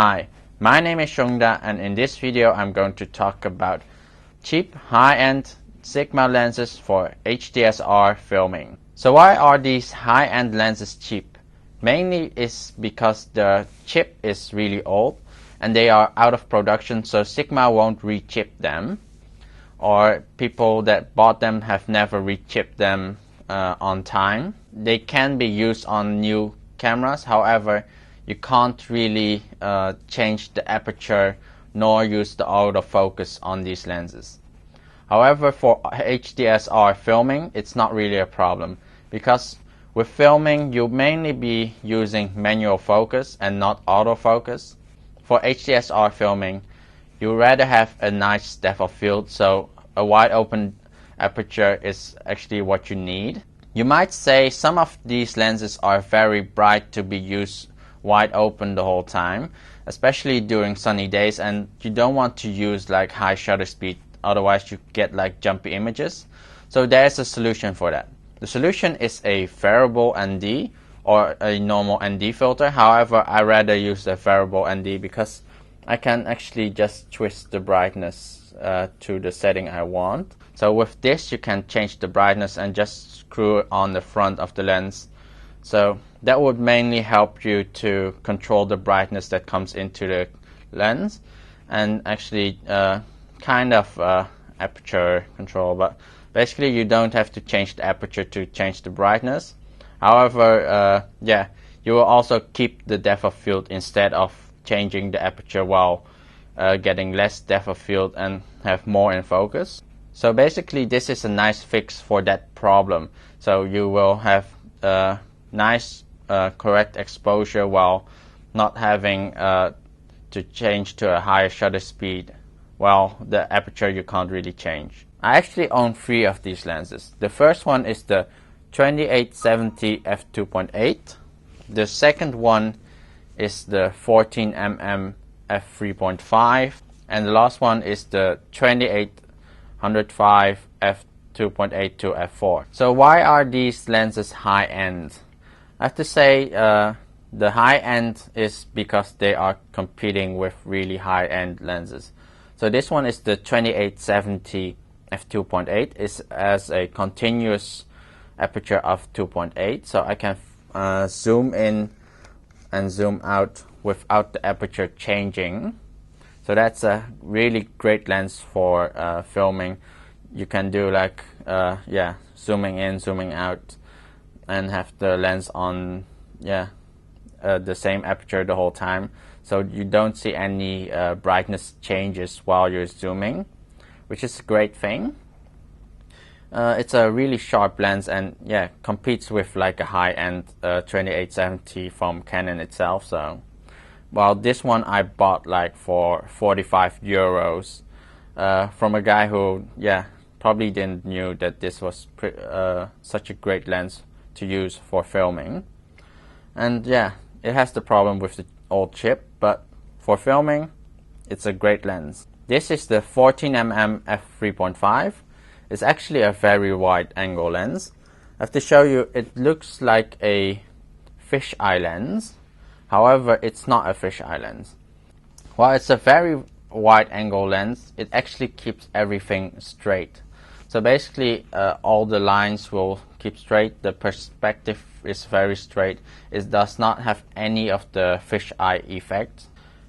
Hi, my name is Chung Dha, and in this video I'm going to talk about cheap, high-end Sigma lenses for HDSR filming. So why are these high-end lenses cheap? Mainly is because the chip is really old and they are out of production, so Sigma won't re-chip them, or people that bought them have never re-chipped them on time. They can be used on new cameras, however you can't really change the aperture nor use the autofocus on these lenses. However, for HDSR filming, it's not really a problem, because with filming you'll mainly be using manual focus and not autofocus. For HDSR filming, you rather have a nice depth of field, so a wide open aperture is actually what you need. You might say some of these lenses are very bright to be used wide open the whole time, especially during sunny days, and you don't want to use like high shutter speed, otherwise you get like jumpy images. So there's a solution for that. The solution is a variable ND or a normal ND filter. However, I rather use a variable ND because I can actually just twist the brightness to the setting I want. So with this you can change the brightness and just screw it on the front of the lens. So that would mainly help you to control the brightness that comes into the lens, and actually kind of aperture control, but basically you don't have to change the aperture to change the brightness. However, yeah, you will also keep the depth of field instead of changing the aperture while getting less depth of field and have more in focus. So basically this is a nice fix for that problem. So you will have nice correct exposure while not having to change to a higher shutter speed, while the aperture you can't really change. I actually own 3 of these lenses. The first one is the 2870 f2.8. The second one is the 14mm f3.5, and the last one is the 2805 f2.8 to f4. So why are these lenses high-end? I have to say the high-end is because they are competing with really high-end lenses. So this one is the 2870 f2.8. It has a continuous aperture of 2.8, so I can zoom in and zoom out without the aperture changing. So that's a really great lens for filming. You can do like yeah, zooming in, zooming out, and have the lens on the same aperture the whole time, so you don't see any brightness changes while you're zooming, which is a great thing. It's a really sharp lens, and yeah, competes with like a high-end 2870 from Canon itself. So while this one I bought like for 45 euros from a guy who probably didn't knew that this was such a great lens to use for filming. And yeah, it has the problem with the old chip, but for filming it's a great lens. This is the 14mm f3.5. It's actually a very wide angle lens. I have to show you, it looks like a fisheye lens. However, it's not a fisheye lens. While it's a very wide angle lens, it actually keeps everything straight. So basically all the lines will keep straight, the perspective is very straight, it does not have any of the fisheye effect.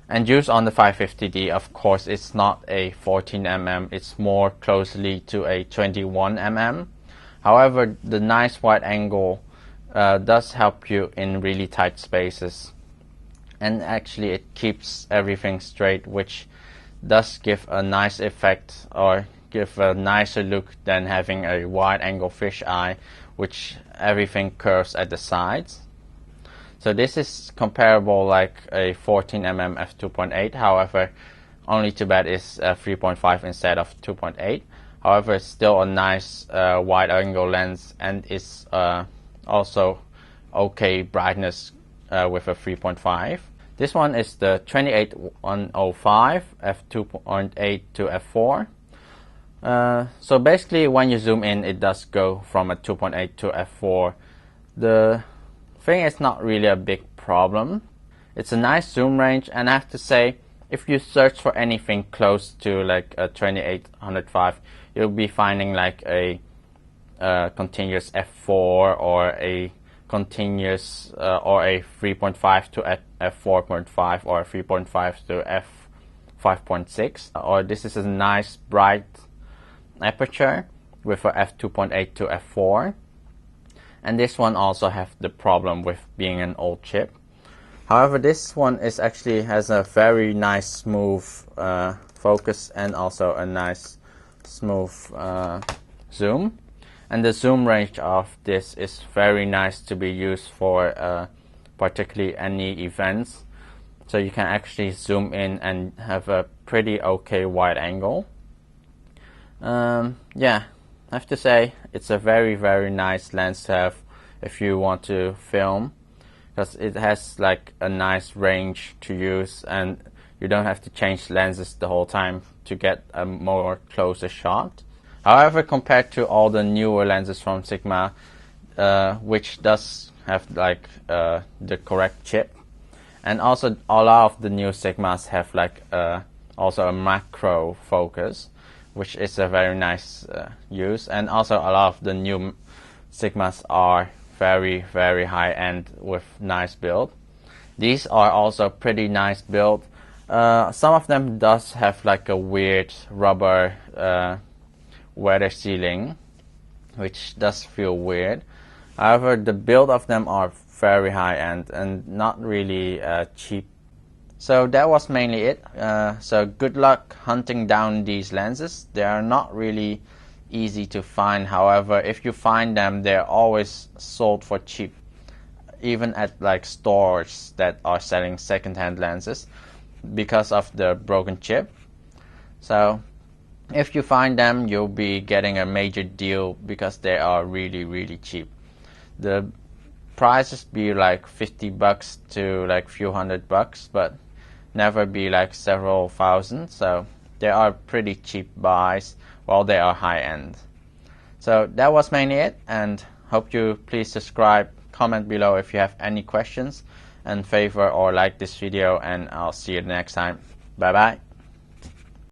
And used on the 550D, of course, it's not a 14mm, it's more closely to a 21mm. However, the nice wide angle does help you in really tight spaces, and actually it keeps everything straight, which does give a nice effect, or give a nicer look than having a wide angle fisheye, which everything curves at the sides. So this is comparable like a 14mm f2.8, however only too bad is 3.5 instead of 2.8. However, it's still a nice wide angle lens, and it's also okay brightness with a 3.5. This one is the 28105 f2.8 to f4. So basically when you zoom in, it does go from a 2.8 to f4. The thing is not really a big problem. It's a nice zoom range, and I have to say, if you search for anything close to like a 2805, you'll be finding like a continuous f4 or a continuous or a 3.5 to f4.5 or 3.5 to f5.6, or this is a nice bright aperture with a f2.8 to f4, and this one also have the problem with being an old chip. However, this one is actually has a very nice smooth focus and also a nice smooth zoom, and the zoom range of this is very nice to be used for particularly any events, so you can actually zoom in and have a pretty okay wide angle. Yeah, I have to say it's a very nice lens to have if you want to film, because it has like a nice range to use and you don't have to change lenses the whole time to get a more closer shot. However, compared to all the newer lenses from Sigma, which does have like the correct chip, and also a lot of the new Sigmas have like also a macro focus, which is a very nice use, and also a lot of the new Sigmas are very high end with nice build. These are also pretty nice build. Some of them does have like a weird rubber weather sealing, which does feel weird. However, the build of them are very high end and not really cheap. So that was mainly it. So good luck hunting down these lenses. They are not really easy to find. However, if you find them, they're always sold for cheap, even at like stores that are selling second-hand lenses, because of the broken chip. So if you find them, you'll be getting a major deal because they are really cheap. The prices be like $50 to like few $100, but never be like several thousand. So they are pretty cheap buys while they are high end. So that was mainly it, and hope you please subscribe, comment below if you have any questions, and favor or like this video, and I'll see you next time. Bye bye.